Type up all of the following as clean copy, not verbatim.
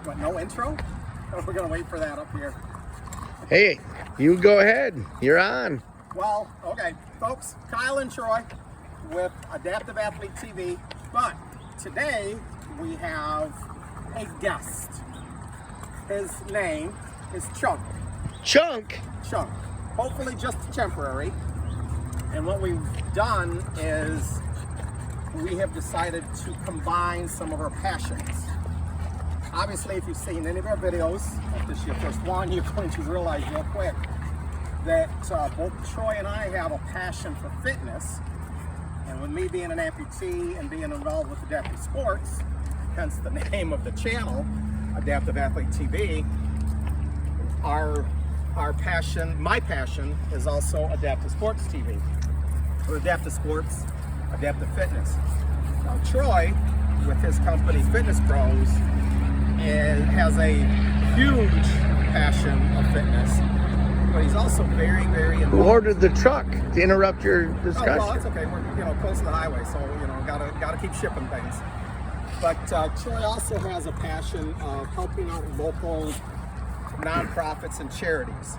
but no intro? Or we're gonna wait for that up here. Hey, you go ahead. You're on. Well, okay, folks, Kyle and Troy with Adaptive Athlete TV, but today we have a guest. His name is Chunk. Chunk. Chunk. Hopefully just temporary. And what we've done is we have decided to combine some of our passions. Obviously, if you've seen any of our videos, if this is your first one, you're going to realize real quick that both Troy and I have a passion for fitness. And with me being an amputee and being involved with adaptive sports, hence the name of the channel, Adaptive Athlete TV, our passion, my passion, is also adaptive sports TV. Or adaptive sports, adaptive fitness. Now Troy, with his company Fitness Pros, has a huge passion of fitness, but he's also very, very involved. Who ordered the truck to interrupt your discussion? Oh, well, that's okay. We're close to the highway, so gotta keep shipping things. But Troy also has a passion of helping out local nonprofits and charities.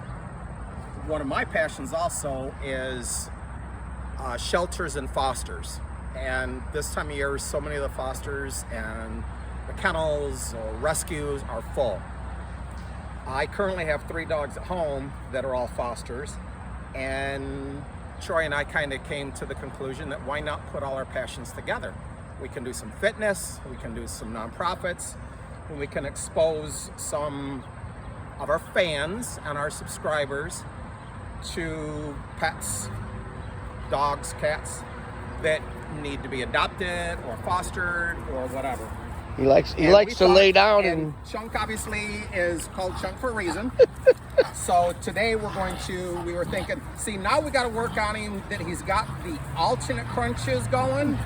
One of my passions also is shelters and fosters. And this time of year, so many of the fosters and the kennels or rescues are full. I currently have 3 dogs at home that are all fosters, and Troy and I kind of came to the conclusion that why not put all our passions together? We can do some fitness, we can do some nonprofits, and we can expose some of our fans and our subscribers to pets, dogs, cats that need to be adopted or fostered or whatever. He likes to lay down and Chunk obviously is called Chunk for a reason. So today we were thinking, see, now we got to work on him that he's got the alternate crunches going.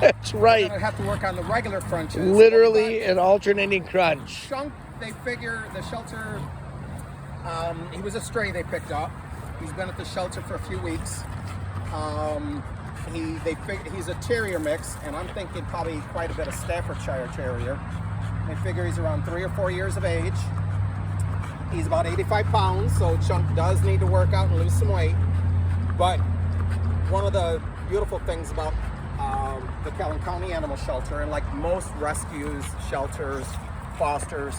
That's right. We're gonna have to work on the regular crunches. Literally an alternating crunch. Chunk, they figure the shelter, he was a stray they picked up. He's been at the shelter for a few weeks. He's a terrier mix, and I'm thinking probably quite a bit of Staffordshire Terrier. They figure he's around 3 or 4 years of age. He's about 85 pounds, so Chunk does need to work out and lose some weight. But one of the beautiful things about the Calhoun County Animal Shelter, and like most rescues, shelters, fosters,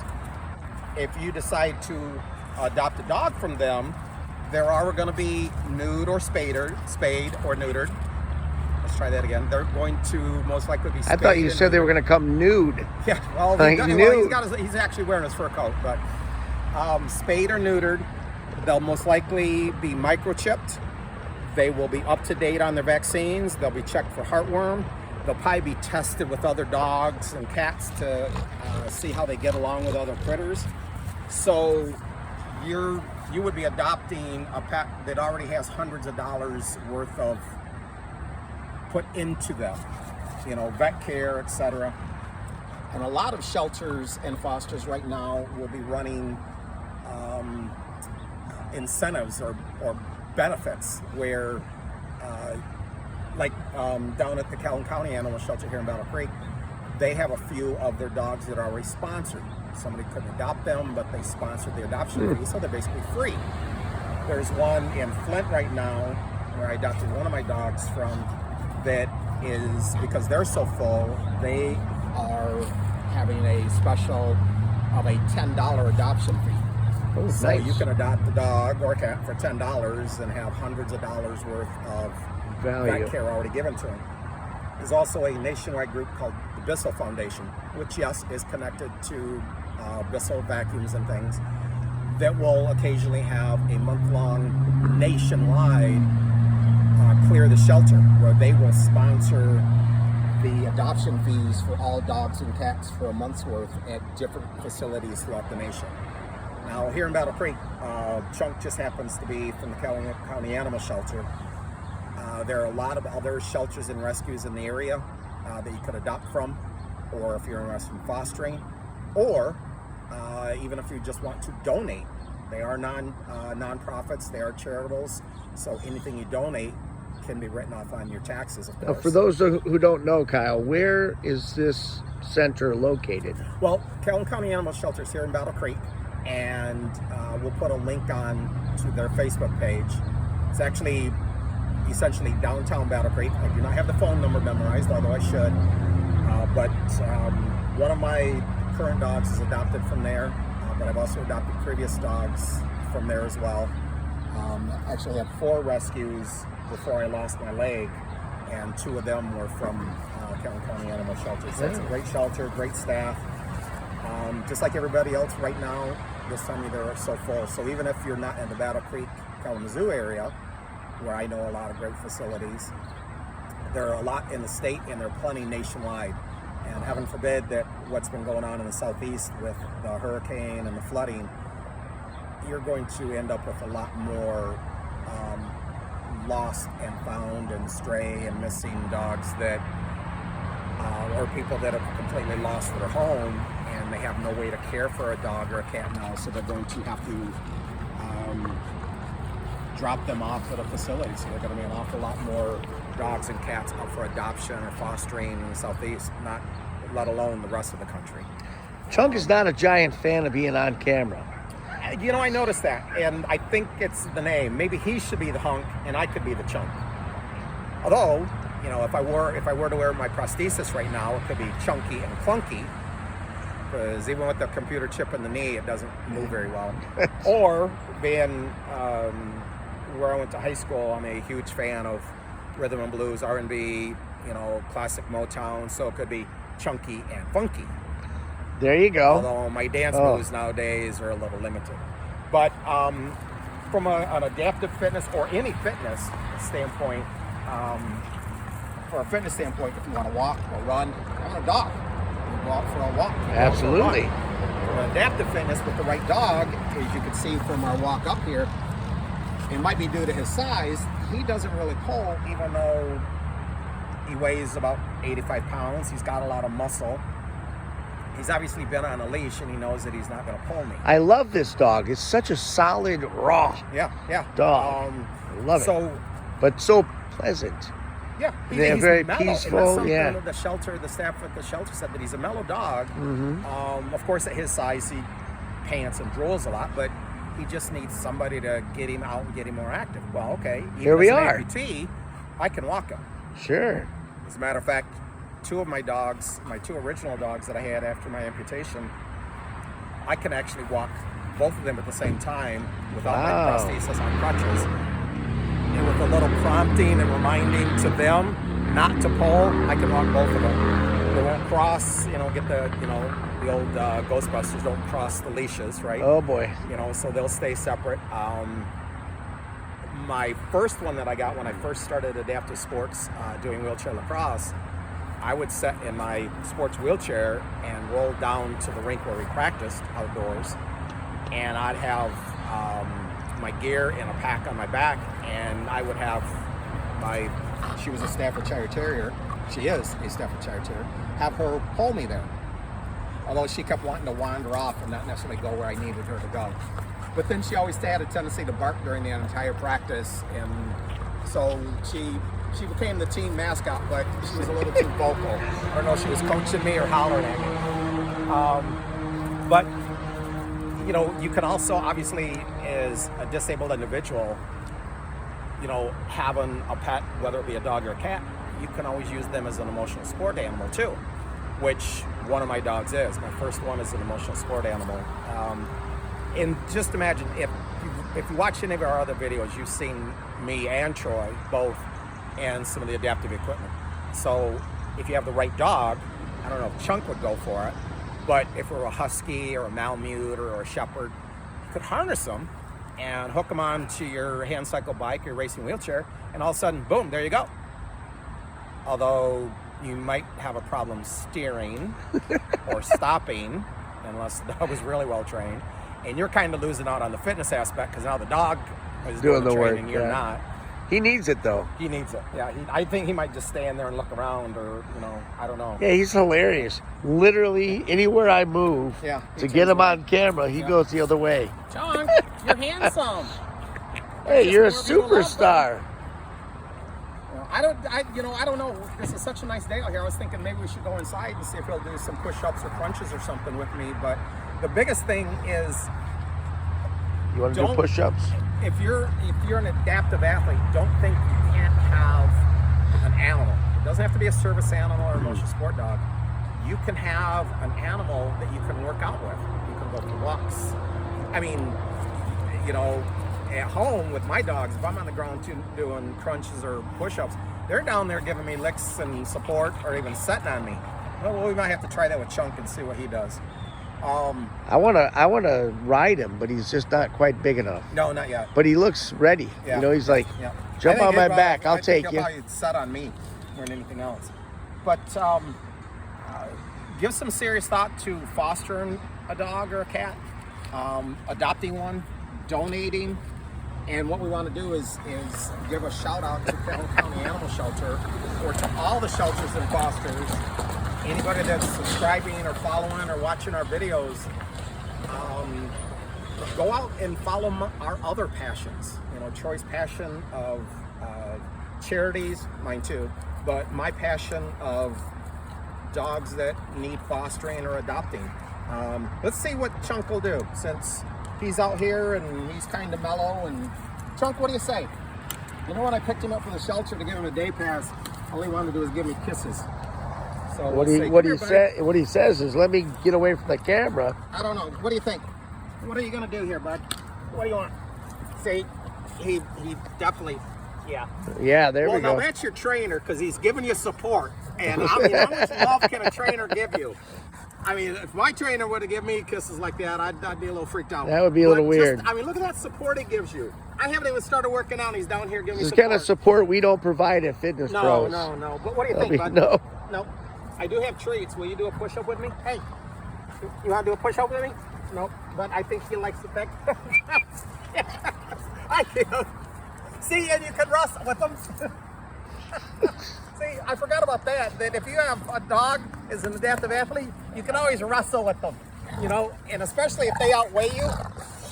if you decide to adopt a dog from them, there are going to be nude or spayed or neutered. Let's try that again. They're going to most likely be spayed. I thought you said they were going to come nude. Yeah, well, he's actually wearing his fur coat, but spayed or neutered. They'll most likely be microchipped. They will be up to date on their vaccines. They'll be checked for heartworm. They'll probably be tested with other dogs and cats to see how they get along with other critters. So you would be adopting a pet that already has hundreds of dollars worth of put into them, vet care, etc. And a lot of shelters and fosters right now will be running incentives or benefits where, down at the Calhoun County Animal Shelter here in Battle Creek, they have a few of their dogs that are already sponsored. Somebody couldn't adopt them, but they sponsored the adoption fee, so they're basically free. There's one in Flint right now where I adopted one of my dogs from that is, because they're so full, they are having a special of a $10 adoption fee. Oh, so nice. you can adopt a dog or a cat for $10 and have hundreds of dollars worth of Value. vet care already given to them. There's also a nationwide group called the Bissell Foundation, which, yes, is connected to Bissell vacuums and things, that will occasionally have a month-long nationwide clear the shelter, where they will sponsor the adoption fees for all dogs and cats for a month's worth at different facilities throughout the nation. Now, here in Battle Creek, Chunk just happens to be from the Calhoun County Animal Shelter. There are a lot of other shelters and rescues in the area that you could adopt from, or if you're interested in fostering, or even if you just want to donate. They are non-profits, they are charitables, so anything you donate can be written off on your taxes, of course. For those who don't know, Kyle, where is this center located? Well, Calhoun County Animal Shelter is here in Battle Creek, and we'll put a link on to their Facebook page. It's actually essentially downtown Battle Creek. I do not have the phone number memorized, although I should. But one of my current dogs is adopted from there, but I've also adopted previous dogs from there as well. I actually had 4 rescues before I lost my leg, and 2 of them were from Calhoun County Animal Shelter. So it's a great shelter, great staff. Just like everybody else right now, this time of year they're so full. So even if you're not in the Battle Creek, Kalamazoo area, where I know a lot of great facilities, there are a lot in the state and there are plenty nationwide. And heaven forbid that what's been going on in the southeast with the hurricane and the flooding, you're going to end up with a lot more lost and found and stray and missing dogs that or people that have completely lost their home and they have no way to care for a dog or a cat now, so they're going to have to drop them off at a facility. So there are going to be an awful lot more dogs and cats up for adoption or fostering in the southeast, not let alone the rest of the country. Chunk is not a giant fan of being on camera. You know, I noticed that, and I think it's the name. Maybe he should be the hunk, and I could be the chunk. Although, you know, if I were to wear my prosthesis right now, it could be chunky and clunky, because even with the computer chip in the knee, it doesn't move very well. Or being where I went to high school, I'm a huge fan of rhythm and blues, R&B, you know, classic Motown, so it could be chunky and funky. There you go. Although my dance moves nowadays are a little limited. But from an adaptive fitness or any fitness standpoint, for a fitness standpoint, if you want to walk or run, I want a dog. You go out for a walk. Absolutely. For adaptive fitness with the right dog, as you can see from our walk up here, it might be due to his size, he doesn't really pull, even though he weighs about 85 pounds. He's got a lot of muscle. He's obviously been on a leash, and he knows that he's not going to pull me. I love this dog. It's such a solid, raw dog. I love it. But so pleasant. Yeah, They're he's very mellow, peaceful. and Yeah. the staff at the shelter said that he's a mellow dog. Mm-hmm. Of course, at his size, he pants and drools a lot, but he just needs somebody to get him out and get him more active. Well, okay. Here we as an are. amputee, I can walk him. Sure. As a matter of fact, 2 of my dogs, my 2 original dogs that I had after my amputation, I can actually walk both of them at the same time without my prosthesis on crutches. And with a little prompting and reminding to them not to pull, I can walk both of them. They won't cross, get the old Ghostbusters don't cross the leashes, right? Oh boy. So they'll stay separate. My first one that I got when I first started adaptive sports, doing wheelchair lacrosse, I would sit in my sports wheelchair and roll down to the rink where we practiced outdoors, and I'd have my gear in a pack on my back, and I would have she was a Staffordshire Terrier, she is a Staffordshire Terrier, have her pull me there. Although she kept wanting to wander off and not necessarily go where I needed her to go. But then she always had a tendency to bark during the entire practice, and so she became the team mascot, but she was a little too vocal. I don't know if she was coaching me or hollering at me. But, you can also, obviously, as a disabled individual, having a pet, whether it be a dog or a cat, you can always use them as an emotional support animal too, which one of my dogs is. My first one is an emotional support animal. And just imagine, if you watch any of our other videos, you've seen me and Troy both and some of the adaptive equipment. So if you have the right dog, I don't know if Chunk would go for it, but if it were a Husky or a Malamute or a Shepherd, you could harness them and hook them onto your hand cycle bike or your racing wheelchair, and all of a sudden, boom, there you go. Although you might have a problem steering or stopping, unless the dog was really well trained, and you're kind of losing out on the fitness aspect because now the dog is doing the work, training, you're not. He needs it though. He needs it. Yeah, I think he might just stand there and look around, or I don't know. Yeah, he's hilarious. Literally anywhere I move to get him on camera, he goes the other way. John, you're handsome. Hey, you're a superstar. I don't know. This is such a nice day out here. I was thinking maybe we should go inside and see if he'll do some push-ups or crunches or something with me. But the biggest thing is, you want to do push-ups? If you're an adaptive athlete, don't think you can't have an animal. It doesn't have to be a service animal or a motion sport dog. You can have an animal that you can work out with. You can go for walks. I mean, at home with my dogs, if I'm on the ground doing crunches or push-ups, they're down there giving me licks and support, or even sitting on me. Well, we might have to try that with Chunk and see what he does. I wanna ride him, but he's just not quite big enough. No, not yet. But he looks ready. Yeah. He's like, jump on my back, I'll take you. He'll set on me more than anything else. But give some serious thought to fostering a dog or a cat, adopting one, donating. And what we want to do is give a shout out to Calhoun County Animal Shelter, or to all the shelters and fosters, anybody that's subscribing or following or watching our videos. Go out and follow our other passions. Troy's passion of charities, mine too, but my passion of dogs that need fostering or adopting. Let's see what Chunk will do, since he's out here and he's kind of mellow. And Chunk, what do you say? When I picked him up from the shelter to give him a day pass, all he wanted to do was give me kisses. So what he says is, let me get away from the camera. I don't know. What do you think? What are you gonna do here, bud? What do you want? See, he definitely, yeah. Yeah, there we go. Well, now that's your trainer, because he's giving you support. And how much love can a trainer give you? I mean, if my trainer would have given me kisses like that, I'd be a little freaked out. That would be a little weird. Look at that support he gives you. I haven't even started working out, and he's down here giving me support. This support. is kind of support we don't provide at Fitness Pros. No. But what do you think, bud? No. I do have treats. Will you do a push-up with me? Hey, you want to do a push-up with me? No, but I think he likes the fact. I can't. See, and you can wrestle with them. See, I forgot about that. That if you have a dog as an adaptive athlete, you can always wrestle with them. And especially if they outweigh you,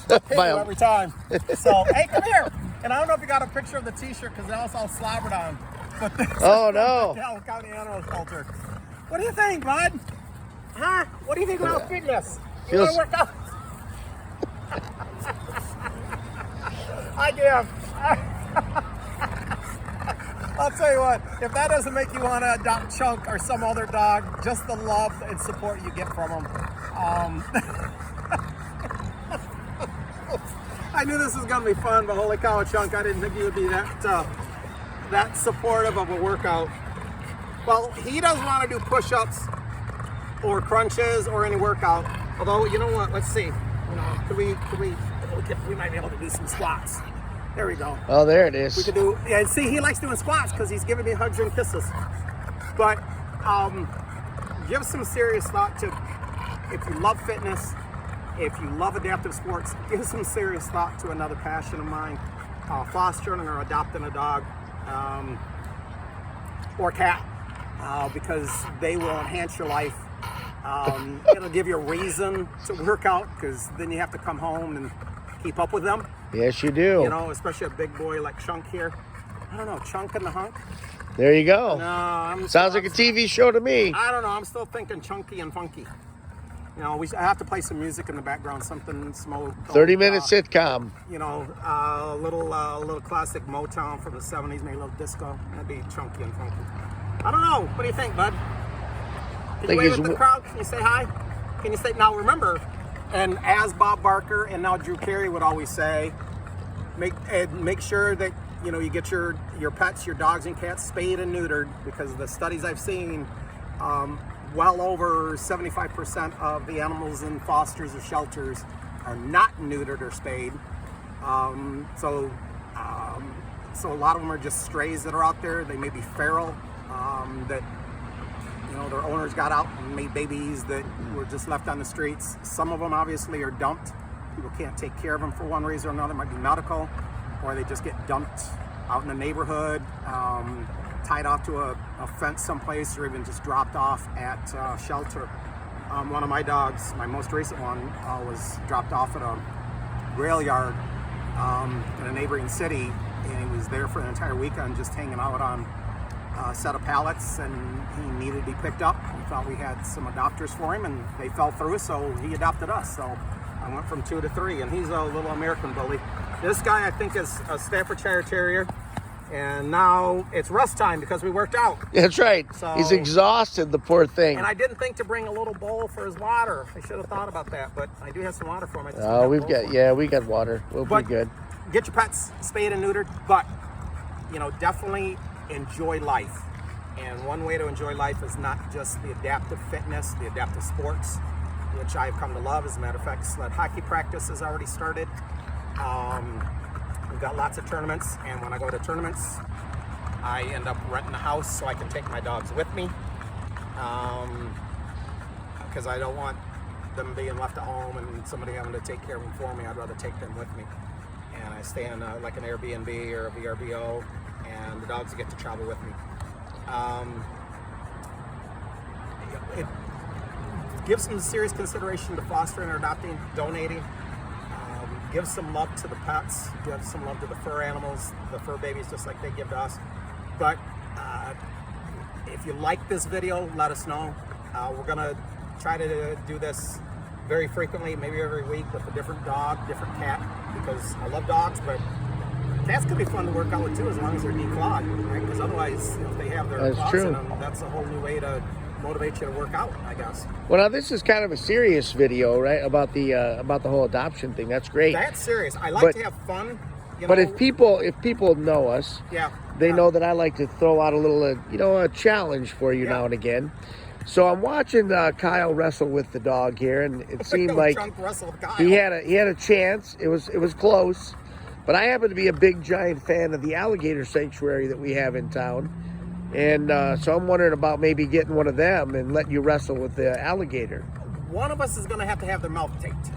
they'll hit you every time. So, hey, come here. And I don't know if you got a picture of the T-shirt, because that was all slobbered on. But oh no! Calhoun County Animal Shelter. What do you think, bud? Huh? What do you think about fitness? You want to work out? I give. I'll tell you what, if that doesn't make you want to adopt Chunk or some other dog, just the love and support you get from them. I knew this was going to be fun, but holy cow, Chunk, I didn't think you would be that supportive of a workout. Well, he doesn't want to do push-ups or crunches or any workout. Although, you know what? Let's see. We might be able to do some squats. There we go. Oh, there it is. We could do. Yeah, see, he likes doing squats because he's giving me hugs and kisses. But give some serious thought to, if you love fitness, if you love adaptive sports, give some serious thought to another passion of mine, fostering or adopting a dog or cat, because they will enhance your life. It'll give you a reason to work out, because then you have to come home and keep up with them. Yes, you do. Especially a big boy like Chunk here. I don't know, Chunk and the Hunk. There you go. No, sounds like a TV show to me. I don't know. I'm still thinking chunky and funky. I have to play some music in the background, something small. 30-minute sitcom. A little classic Motown from the 70s, maybe a little disco. That'd be chunky and funky. I don't know. What do you think, bud? Can you wave at the crowd? Can you say hi? Can you say, now remember, and as Bob Barker and now Drew Carey would always say, make sure that you get your pets, your dogs and cats, spayed and neutered, because the studies I've seen, well over 75% of the animals in fosters or shelters are not neutered or spayed. So a lot of them are just strays that are out there. They may be feral, that their owners got out and made babies that were just left on the streets. Some of them obviously are dumped. People can't take care of them for one reason or another. It might be medical, or they just get dumped out in the neighborhood, tied off to a fence someplace, or even just dropped off at a shelter. One of my dogs, my most recent one, was dropped off at a rail yard in a neighboring city, and he was there for an entire weekend just hanging out on set of pallets, and he needed to be picked up. We thought we had some adopters for him, and they fell through, so he adopted us. So I went from 2 to 3, and he's a little American bully. This guy, I think, is a Staffordshire Terrier, and now it's rest time because we worked out. That's right. So, he's exhausted, the poor thing. And I didn't think to bring a little bowl for his water. I should have thought about that, but I do have some water for him. Oh, we got water. We'll be good. Get your pets spayed and neutered, but definitely enjoy life. And one way to enjoy life is not just the adaptive fitness, the adaptive sports, which I've come to love. As a matter of fact, sled hockey practice has already started. We've got lots of tournaments, and when I go to tournaments, I end up renting a house so I can take my dogs with me, because I don't want them being left at home and somebody having to take care of them for me. I'd rather take them with me. And I stay in like an Airbnb or a VRBO, and the dogs get to travel with me. It gives some serious consideration to fostering or adopting, donating. Give some love to the pets, give some love to the fur animals, the fur babies, just like they give to us. But if you like this video, let us know. We're gonna try to do this very frequently, maybe every week, with a different dog, different cat, because I love dogs, but cats can be fun to work out with too, as long as they're declawed, right? Because otherwise, if they have their claws in them, that's a whole new way to motivate you to work out, I guess. Well, now this is kind of a serious video, right? About the whole adoption thing. That's great. That's serious. I like to have fun. But if people know us, they know that I like to throw out a little, a challenge for you now and again. So I'm watching Kyle wrestle with the dog here, and it seemed like he had a chance. It was close, but I happen to be a big giant fan of the alligator sanctuary that we have in town. And so I'm wondering about maybe getting one of them and letting you wrestle with the alligator. One of us is going to have their mouth taped.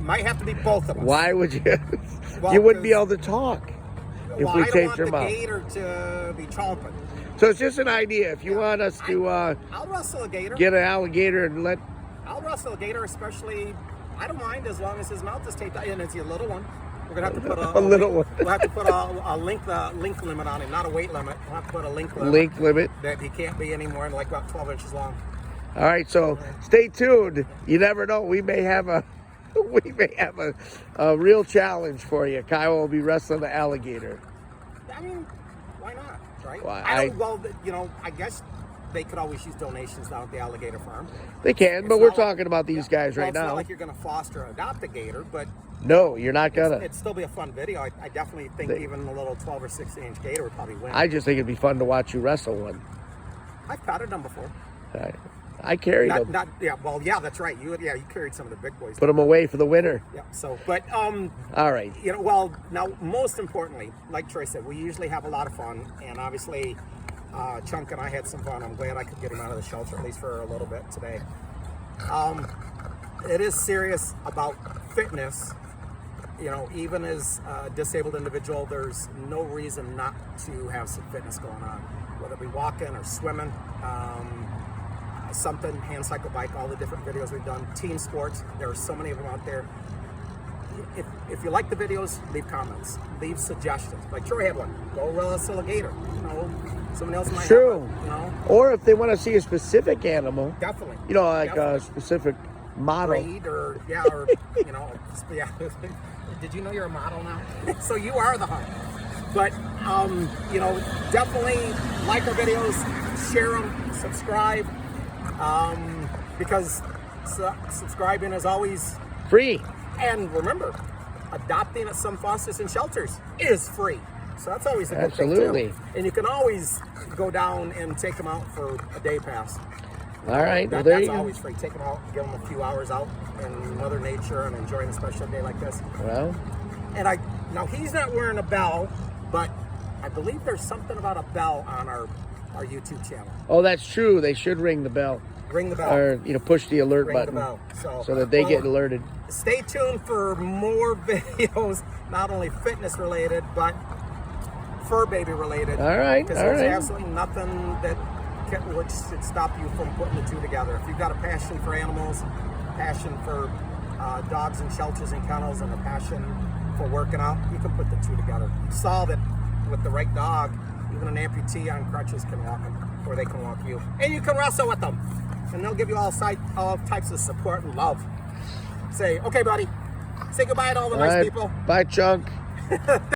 Might have to be both of us. Why would you? Well, you wouldn't be able to talk if we taped your mouth. I don't want the gator to be chomping. So it's just an idea. If you want us to I'll wrestle a gator. Get an alligator and I'll wrestle a gator, especially. I don't mind as long as his mouth is taped, and it's a little one. We're gonna have to put a little one. We'll have to put a link limit on him, not a weight limit. We'll have to put a link limit. Link limit. That he can't be any more than like about 12 inches long. All right, so stay tuned. You never know. We may have a real challenge for you. Kyle will be wrestling the alligator. I mean, why not? Right? Well, I guess they could always use donations down at the alligator farm. They can, but we're talking about these guys right now. It's not like you're going to foster or adopt a gator, but no, you're not gonna. It'd still be a fun video. I definitely think even a little 12 or 16 inch gator would probably win. I just think it'd be fun to watch you wrestle one. I've patted them before. I carried them. That's right. You carried some of the big boys. Put them away for the winter. Yeah. So, but all right. Now most importantly, like Troy said, we usually have a lot of fun, and obviously, Chunk and I had some fun. I'm glad I could get him out of the shelter at least for a little bit today. It is serious about fitness. Even as a disabled individual, there's no reason not to have some fitness going on, whether it be walking or swimming, something, hand cycle, bike, all the different videos we've done, team sports. There are so many of them out there. If you like the videos, leave comments, leave suggestions. Like Troy had one, go wrestle a gator. Someone else might have one, Or if they want to see a specific animal, definitely. A specific model. Breed Did you know you're a model now? So you are the hunt. But, definitely like our videos, share them, subscribe, because subscribing is always free. And remember, adopting at some fosters and shelters is free. So that's always a good thing too. And you can always go down and take them out for a day pass. All right, that's always free. Take them out, give them a few hours out in Mother Nature and enjoying a special day like this. Well, and now he's not wearing a bell, but I believe there's something about a bell on our YouTube channel. Oh, that's true. They should ring the bell. Ring the bell. Or push the alert button. The bell. So that they get alerted. Stay tuned for more videos, not only fitness related, but fur baby related. All right. Because there's absolutely nothing which should stop you from putting the two together. If you've got a passion for animals, passion for dogs and shelters and kennels, and a passion for working out, you can put the two together. You saw that with the right dog, Even an amputee on crutches can walk them, or they can walk you. And you can wrestle with them. And they'll give you all types of support and love. Say, okay, buddy. Say goodbye to all the nice people. Bye, Chunk.